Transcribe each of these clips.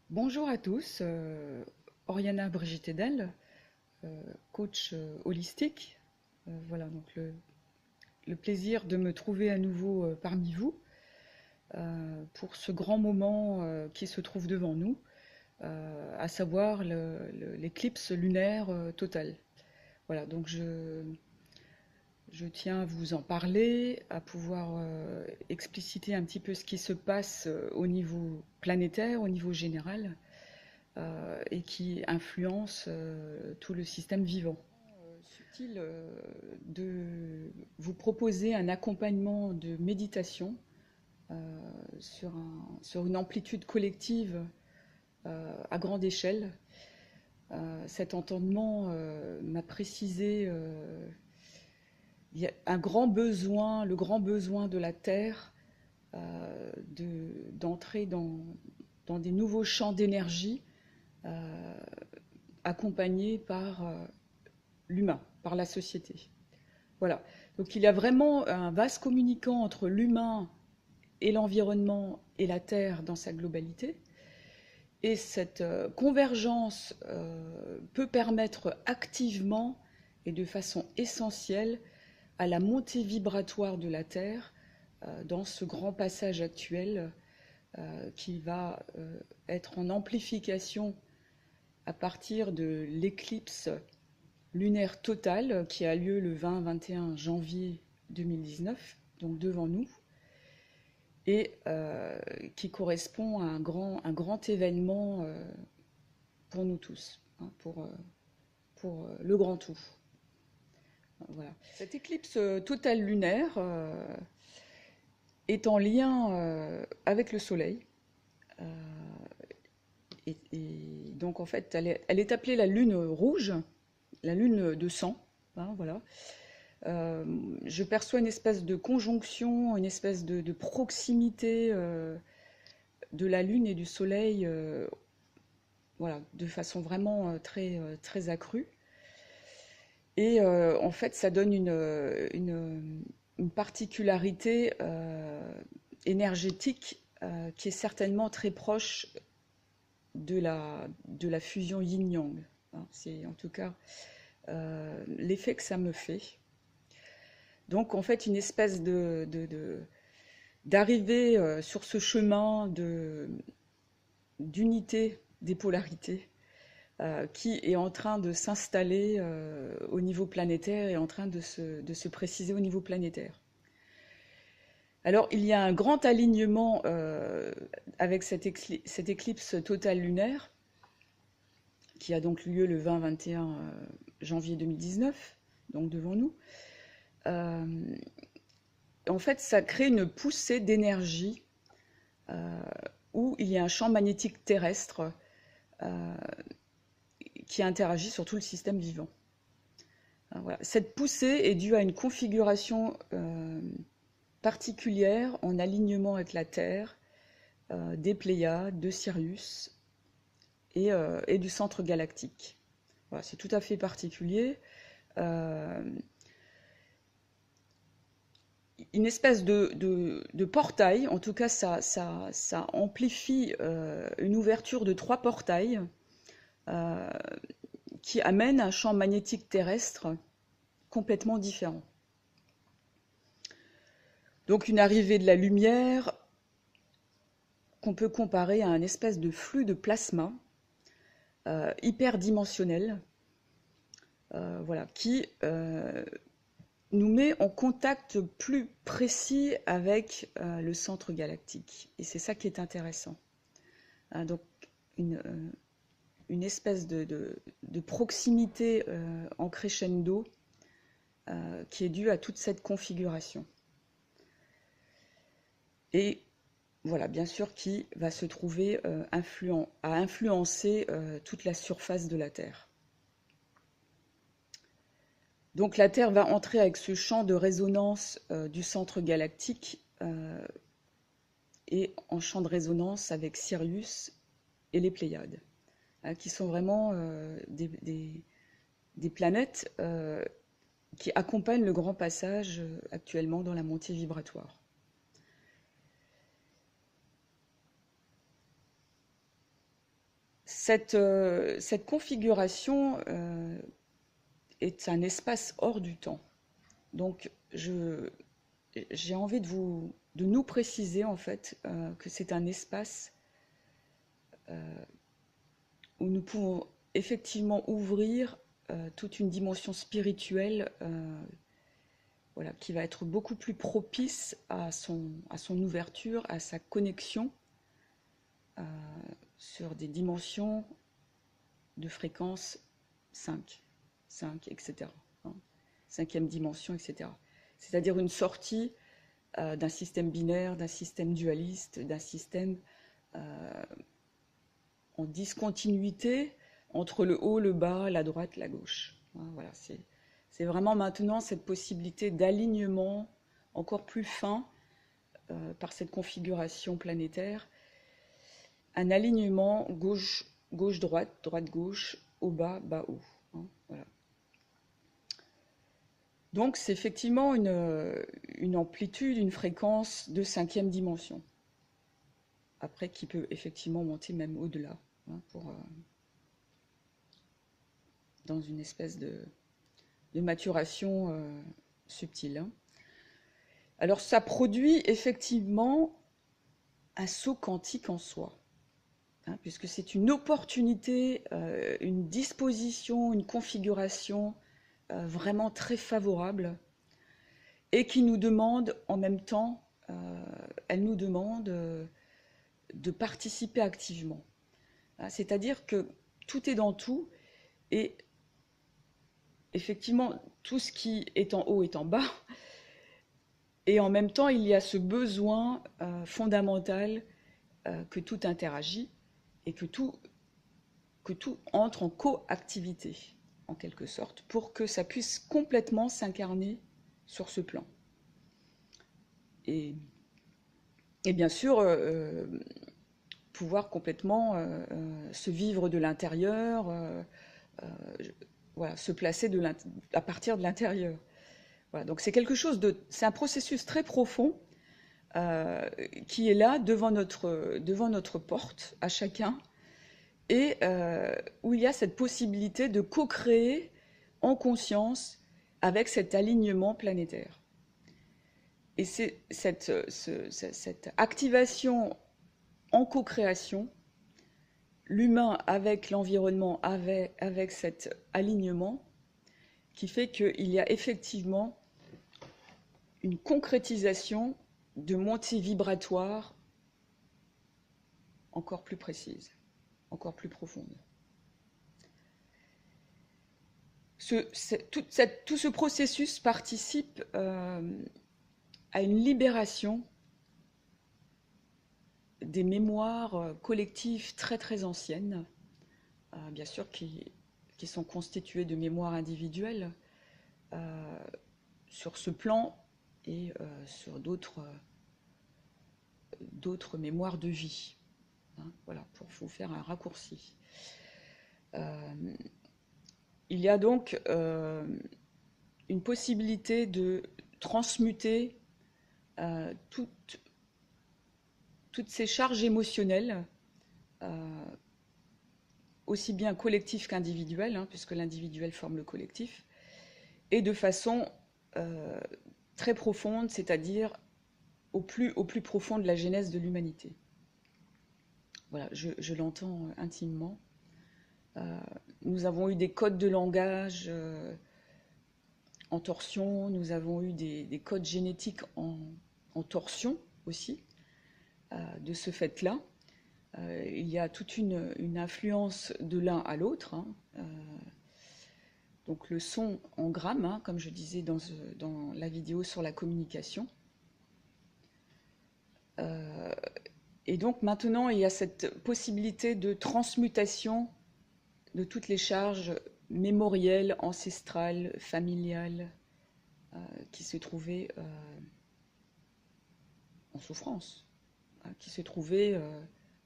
Bonjour à tous, Oriana Brigitte Edel, coach holistique. Voilà donc le plaisir de me trouver à nouveau parmi vous pour ce grand moment qui se trouve devant nous, à savoir l'éclipse lunaire totale. Voilà, donc je tiens à vous en parler, à pouvoir expliciter un petit peu ce qui se passe au niveau planétaire, au niveau général, et qui influence tout le système vivant. Subtil de vous proposer un accompagnement de méditation sur une amplitude collective à grande échelle. Cet entendement m'a précisé il y a un grand besoin, le grand besoin de la Terre d'entrer dans des nouveaux champs d'énergie euh, accompagnés par l'humain, par la société. Voilà. Donc il y a vraiment un vase communicant entre l'humain et l'environnement et la Terre dans sa globalité. Et cette convergence peut permettre activement et de façon essentielle à la montée vibratoire de la Terre dans ce grand passage actuel qui va être en amplification à partir de l'éclipse lunaire totale qui a lieu le 20-21 janvier 2019, donc devant nous, et qui correspond à un grand événement pour nous tous, hein, pour le grand tout. Voilà. Cette éclipse totale lunaire est en lien avec le Soleil. Euh, et donc en fait, elle est appelée la lune rouge, la lune de sang. Hein, voilà. Je perçois une espèce de conjonction, une espèce de proximité de la Lune et du Soleil, voilà, de façon vraiment très accrue. Et en fait, ça donne une particularité énergétique qui est certainement très proche de la fusion yin-yang. Hein. C'est en tout cas l'effet que ça me fait. Donc en fait, une espèce d'arriver sur ce chemin d'unité des polarités qui est en train de s'installer au niveau planétaire et en train de se préciser au niveau planétaire. Alors, il y a un grand alignement avec cette éclipse totale lunaire qui a donc lieu le 20-21 janvier 2019, donc devant nous. Euh, En fait, ça crée une poussée d'énergie où il y a un champ magnétique terrestre euh, qui interagit sur tout le système vivant. Voilà. Cette poussée est due à une configuration particulière en alignement avec la Terre, des Pléiades, de Sirius et du centre galactique. Voilà, c'est tout à fait particulier. Euh, une espèce de portail, en tout cas ça amplifie une ouverture de 3 portails euh, qui amènent un champ magnétique terrestre complètement différent. Donc une arrivée de la lumière qu'on peut comparer à un espèce de flux de plasma hyperdimensionnel, voilà, qui nous met en contact plus précis avec le centre galactique. Et c'est ça qui est intéressant. Hein, donc une espèce de proximité en crescendo qui est due à toute cette configuration. Et voilà, bien sûr, qui va se trouver à influencer toute la surface de la Terre. Donc la Terre va entrer avec ce champ de résonance du centre galactique et en champ de résonance avec Sirius et les Pléiades, hein, qui sont vraiment des planètes qui accompagnent le grand passage actuellement dans la montée vibratoire. Cette configuration est un espace hors du temps. Donc, j'ai envie de nous préciser en fait que c'est un espace où nous pouvons effectivement ouvrir toute une dimension spirituelle voilà, qui va être beaucoup plus propice à son ouverture, à sa connexion sur des dimensions de fréquence 5, etc. Hein, cinquième dimension, etc. C'est-à-dire une sortie d'un système binaire, d'un système dualiste, d'un système en discontinuité entre le haut, le bas, la droite, la gauche. Hein, voilà, c'est vraiment maintenant cette possibilité d'alignement encore plus fin par cette configuration planétaire. Un alignement gauche-droite, droite-gauche, haut, bas, bas-haut. Hein, voilà. Donc c'est effectivement une amplitude, une fréquence de cinquième dimension. Après, qui peut effectivement monter même au-delà, hein, dans une espèce de maturation subtile. Hein. Alors ça produit effectivement un saut quantique en soi, hein, puisque c'est une opportunité, une disposition, une configuration vraiment très favorable et qui nous demande en même temps, elle nous demande de participer activement. C'est-à-dire que tout est dans tout et effectivement tout ce qui est en haut est en bas et en même temps il y a ce besoin fondamental que tout interagit et que tout entre en coactivité en quelque sorte pour que ça puisse complètement s'incarner sur ce plan. Et bien sûr pouvoir complètement se vivre de l'intérieur, voilà, se placer à partir de l'intérieur. Voilà, donc c'est quelque chose c'est un processus très profond qui est là devant notre porte à chacun et où il y a cette possibilité de co-créer en conscience avec cet alignement planétaire. Et c'est cette activation en co-création, l'humain avec l'environnement, avec cet alignement, qui fait qu'il y a effectivement une concrétisation de montée vibratoire encore plus précise, encore plus profonde. Tout ce processus participe à une libération des mémoires collectives très très anciennes, bien sûr qui sont constituées de mémoires individuelles sur ce plan et sur d'autres mémoires de vie. Hein, voilà, pour vous faire un raccourci. Il y a donc une possibilité de transmuter toutes ces charges émotionnelles, aussi bien collectives qu'individuelles, hein, puisque l'individuel forme le collectif, et de façon très profonde, c'est-à-dire au plus profond de la genèse de l'humanité. Voilà, je l'entends intimement. Nous avons eu des codes de langage en torsion, nous avons eu des codes génétiques en torsion aussi, de ce fait-là. Il y a toute une influence de l'un à l'autre. Hein. Donc le son en grammes, hein, comme je disais dans la vidéo sur la communication. Et donc maintenant, il y a cette possibilité de transmutation de toutes les charges mémorielles, ancestrales, familiales, qui se trouvaient en souffrance, hein, qui se trouvaient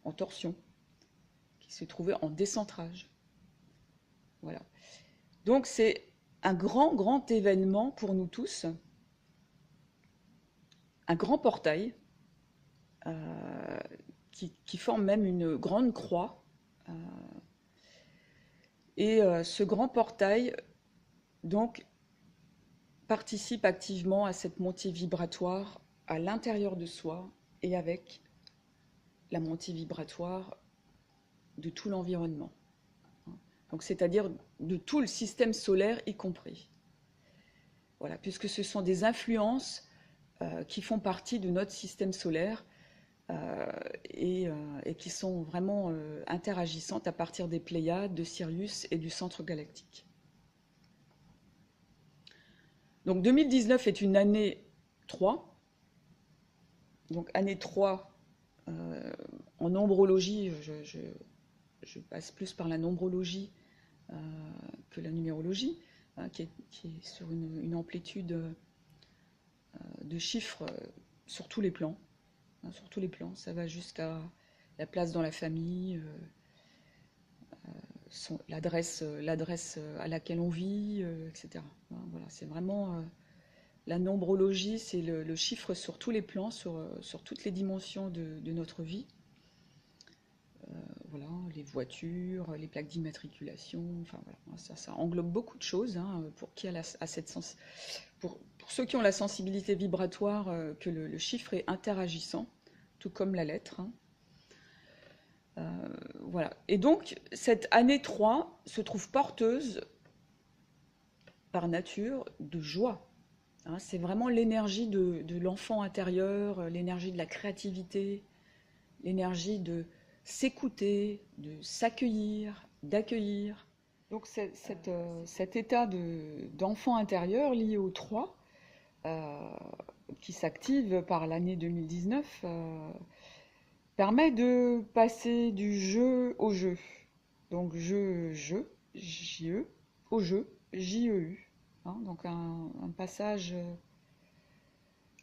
en torsion, qui se trouvaient en décentrage. Voilà. Donc c'est un grand événement pour nous tous, un grand portail qui forme même une grande croix Et ce grand portail, donc, participe activement à cette montée vibratoire à l'intérieur de soi et avec la montée vibratoire de tout l'environnement. Donc, c'est-à-dire de tout le système solaire y compris. Voilà, puisque ce sont des influences qui font partie de notre système solaire et qui sont vraiment interagissantes à partir des Pléiades, de Sirius et du centre galactique. Donc 2019 est une année 3. Donc année 3, en nombrologie, je passe plus par la nombrologie que la numérologie, qui est sur une amplitude de chiffres sur tous les plans. Sur tous les plans, ça va jusqu'à la place dans la famille, l'adresse à laquelle on vit, etc. Voilà, c'est vraiment la nombrologie, c'est le chiffre sur tous les plans, sur toutes les dimensions de notre vie. Voilà, les voitures, les plaques d'immatriculation, enfin voilà, ça englobe beaucoup de choses pour qui a cette sens. Pour ceux qui ont la sensibilité vibratoire, que le chiffre est interagissant, tout comme la lettre. Voilà. Et donc, cette année 3 se trouve porteuse, par nature, de joie. C'est vraiment l'énergie de l'enfant intérieur, l'énergie de la créativité, l'énergie de s'écouter, de s'accueillir, d'accueillir. Donc, cet état d'enfant intérieur lié au 3, qui s'active par l'année 2019, permet de passer du jeu au jeu. Donc je, J-E, au jeu, J-E-U. Donc un passage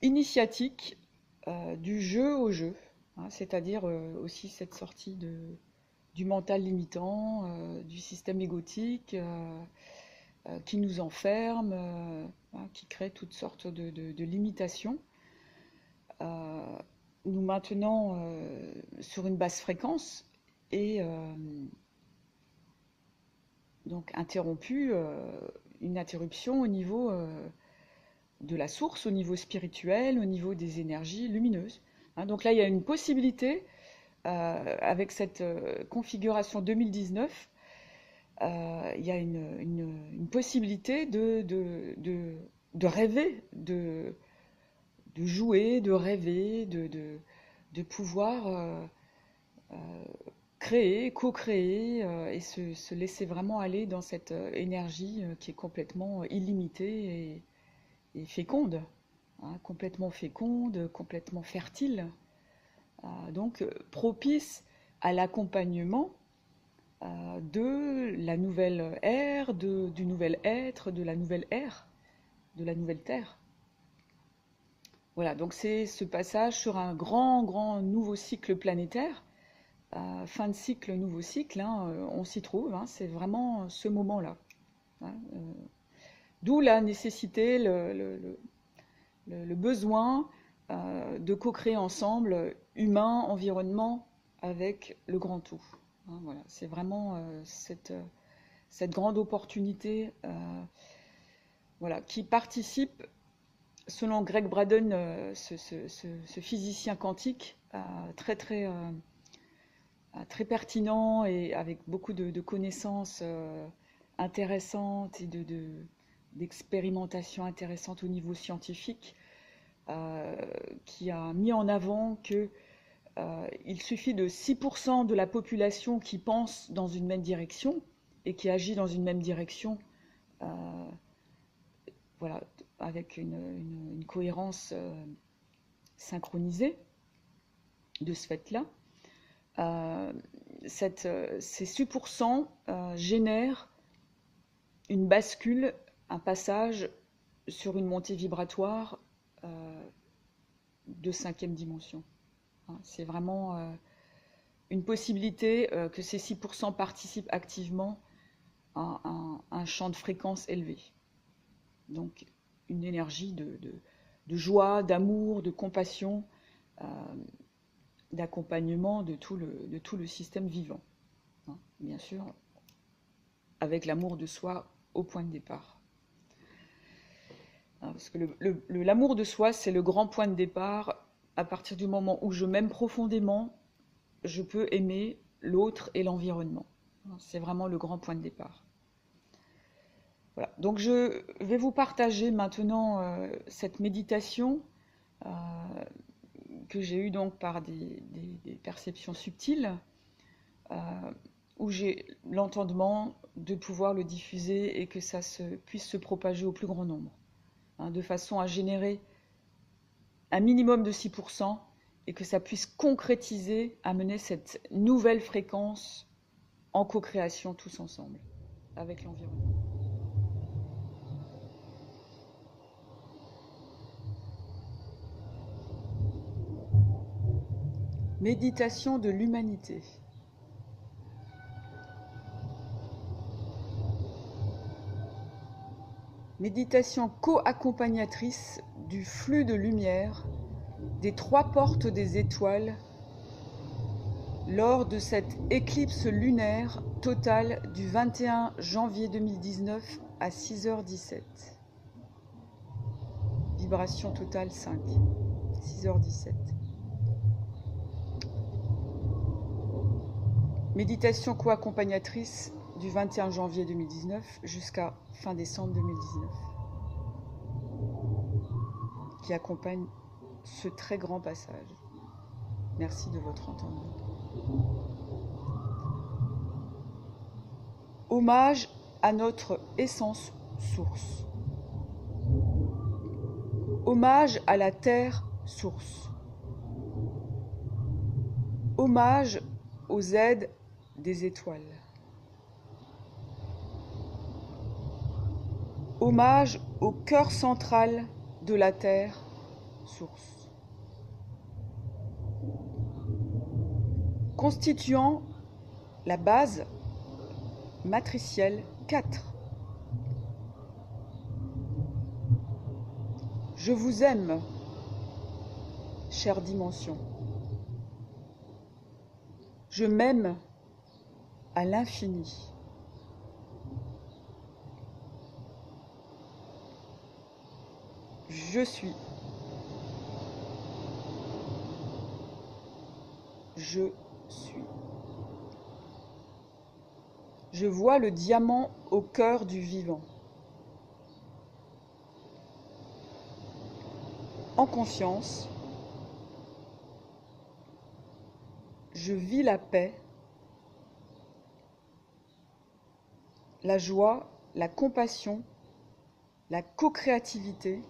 initiatique du jeu au jeu. C'est-à-dire aussi cette sortie du mental limitant, du système égotique qui nous enferme, qui crée toutes sortes de limitations. Nous maintenons sur une basse fréquence et donc interrompu, une interruption au niveau de la source, au niveau spirituel, au niveau des énergies lumineuses. Donc là, il y a une possibilité, avec cette configuration 2019, il y a une possibilité de rêver, de jouer, de rêver, de pouvoir créer, co-créer et se laisser vraiment aller dans cette énergie qui est complètement illimitée et féconde, complètement féconde, complètement fertile, donc propice à l'accompagnement de la nouvelle ère, du nouvel être, de la nouvelle ère, de la nouvelle terre. Voilà, donc c'est ce passage sur un grand nouveau cycle planétaire. Fin de cycle, nouveau cycle, on s'y trouve, c'est vraiment ce moment-là. D'où la nécessité, le besoin de co-créer ensemble, humain, environnement, avec le grand tout. Voilà, c'est vraiment cette grande opportunité voilà, qui participe, selon Greg Braden, ce physicien quantique, très pertinent et avec beaucoup de connaissances intéressantes et d'expérimentations intéressantes au niveau scientifique, qui a mis en avant que il suffit de 6% de la population qui pense dans une même direction et qui agit dans une même direction, voilà, avec une cohérence synchronisée de ce fait-là. Ces 6% génèrent une bascule, un passage sur une montée vibratoire de 5e dimension. C'est vraiment une possibilité que ces 6% participent activement à un champ de fréquence élevé. Donc une énergie de joie, d'amour, de compassion, d'accompagnement de tout le système vivant. Bien sûr, avec l'amour de soi au point de départ. Parce que l'amour de soi, c'est le grand point de départ. À partir du moment où je m'aime profondément, je peux aimer l'autre et l'environnement. C'est vraiment le grand point de départ. Voilà. Donc je vais vous partager maintenant cette méditation que j'ai eue donc par des perceptions subtiles, où j'ai l'entendement de pouvoir le diffuser et que ça puisse se propager au plus grand nombre, de façon à générer un minimum de 6% et que ça puisse concrétiser, amener cette nouvelle fréquence en co-création tous ensemble avec l'environnement. Méditation de l'humanité. Méditation co-accompagnatrice du flux de lumière des 3 portes des étoiles lors de cette éclipse lunaire totale du 21 janvier 2019 à 6h17. Vibration totale 5, 6h17. Méditation co-accompagnatrice du 21 janvier 2019 jusqu'à fin décembre 2019, qui accompagne ce très grand passage. Merci de votre entendement. Hommage à notre essence source. Hommage à la terre source. Hommage aux aides des étoiles. Hommage au cœur central de la terre source, constituant la base matricielle 4. Je vous aime, chère dimension. Je m'aime à l'infini. Je suis. Je suis. Je vois le diamant au cœur du vivant. En conscience, je vis la paix, la joie, la compassion, la co-créativité,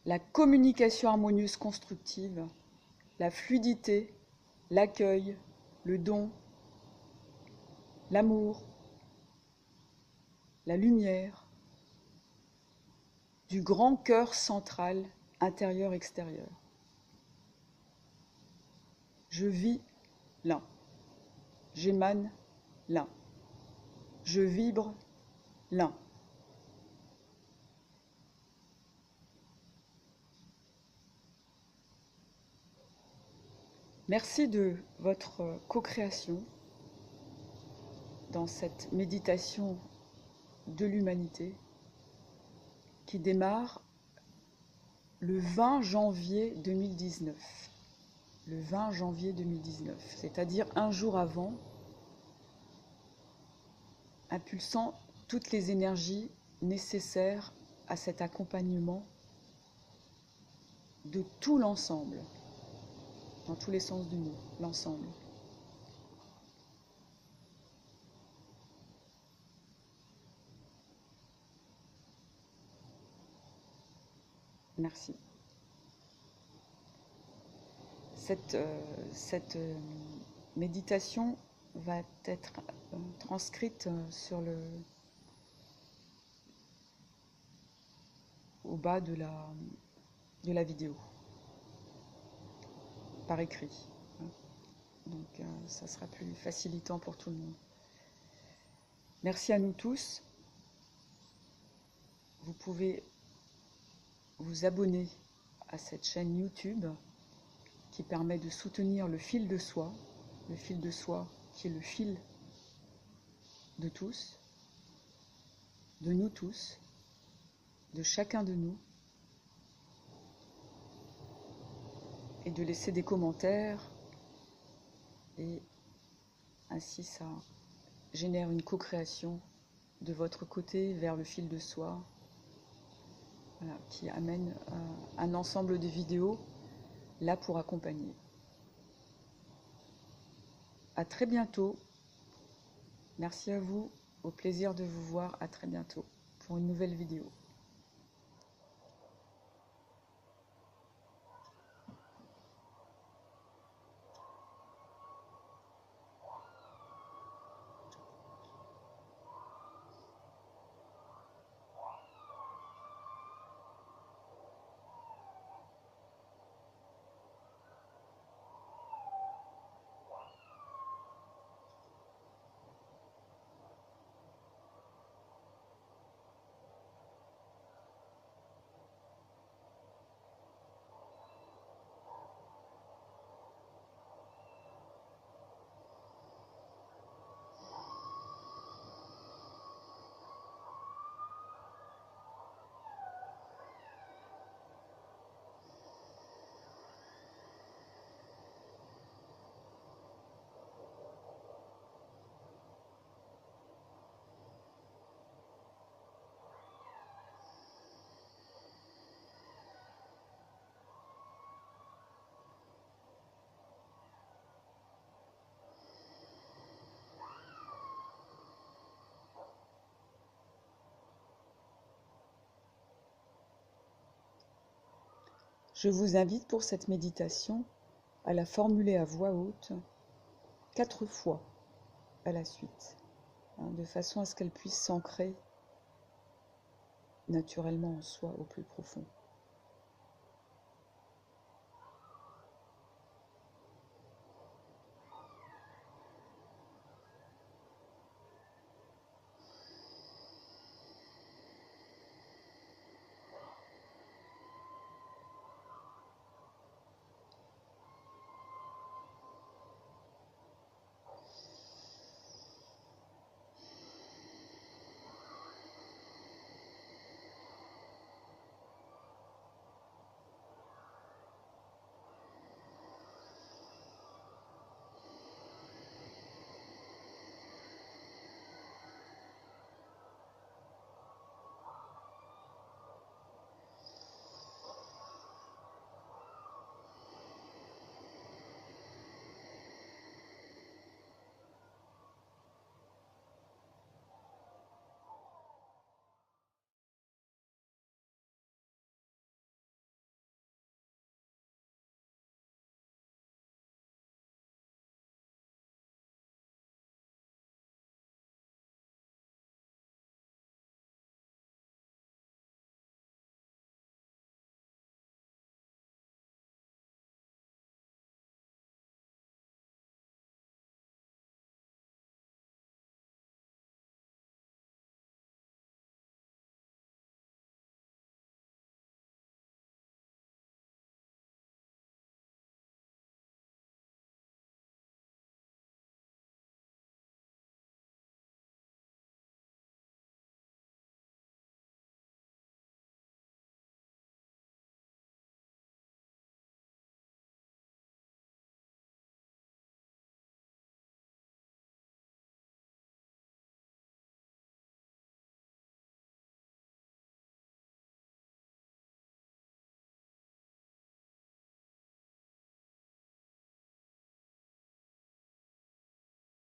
la communication harmonieuse constructive, la fluidité, l'accueil, le don, l'amour, la lumière, du grand cœur central, intérieur-extérieur. Je vis l'un, j'émane l'un, je vibre l'un. Merci de votre co-création dans cette méditation de l'humanité qui démarre le 20 janvier 2019. Le 20 janvier 2019, c'est-à-dire un jour avant, impulsant toutes les énergies nécessaires à cet accompagnement de tout l'ensemble, dans tous les sens du mot, l'ensemble. Merci. Cette méditation va être transcrite au bas de la vidéo, par écrit. Donc ça sera plus facilitant pour tout le monde. Merci à nous tous. Vous pouvez vous abonner à cette chaîne YouTube qui permet de soutenir le fil de soi qui est le fil de tous, de nous tous, de chacun de nous, et de laisser des commentaires, et ainsi ça génère une co-création de votre côté vers le fil de soi, voilà, qui amène un ensemble de vidéos là pour accompagner. À très bientôt. Merci à vous. Au plaisir de vous voir. À très bientôt pour une nouvelle vidéo. Je vous invite pour cette méditation à la formuler à voix haute 4 fois à la suite, de façon à ce qu'elle puisse s'ancrer naturellement en soi au plus profond.